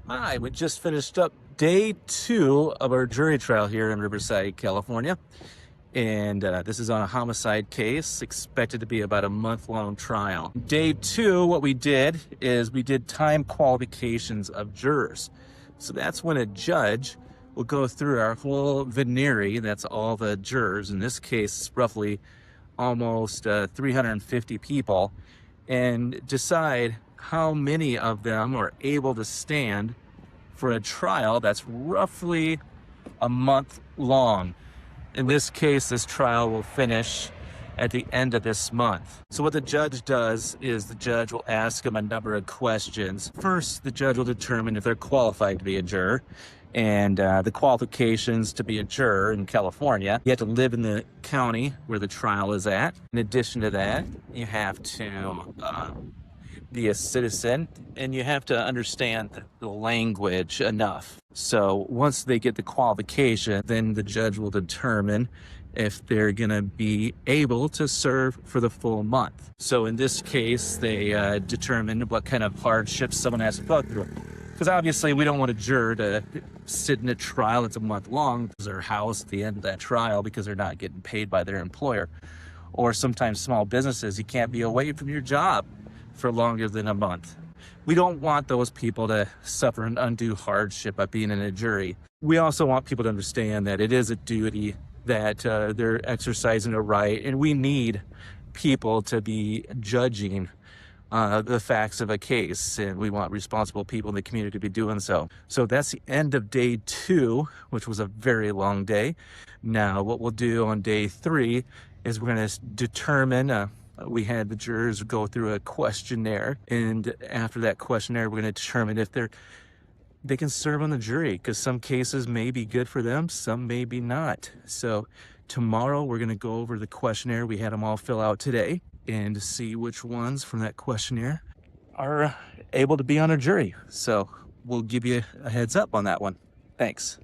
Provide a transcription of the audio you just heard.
Hi, we just finished up day 2 of our jury trial here in Riverside, California. And this is on a homicide case, expected to be about a month-long trial. Day 2, what we did is we did time qualifications of jurors. So that's when a judge will go through our whole venire, that's all the jurors, in this case, roughly almost 350 people, and decide how many of them are able to stand for a trial that's roughly a month long. In this case, this trial will finish at the end of this month. So what the judge does is the judge will ask them a number of questions. First, the judge will determine if they're qualified to be a juror. And the qualifications to be a juror in California, you have to live in the county where the trial is at. In addition to that, you have to be a citizen, and you have to understand the language enough. So once they get the qualification, then the judge will determine if they're going to be able to serve for the full month. So in this case, they determine what kind of hardships someone has to go through. Because obviously we don't want a juror to sit in a trial that's a month long, lose their house at the end of that trial because they're not getting paid by their employer. Or sometimes small businesses, you can't be away from your job for longer than a month. We don't want those people to suffer an undue hardship by being in a jury. We also want people to understand that it is a duty, that they're exercising a right, and we need people to be judging the facts of a case, and we want responsible people in the community to be doing so. So that's the end of day 2, which was a very long day. Now what we'll do on day 3 is we're going to determine we had the jurors go through a questionnaire, and after that questionnaire, we're going to determine if they can serve on the jury, because some cases may be good for them, some may be not. So tomorrow, we're going to go over the questionnaire. We had them all fill out today, and see which ones from that questionnaire are able to be on a jury. So we'll give you a heads up on that one. Thanks.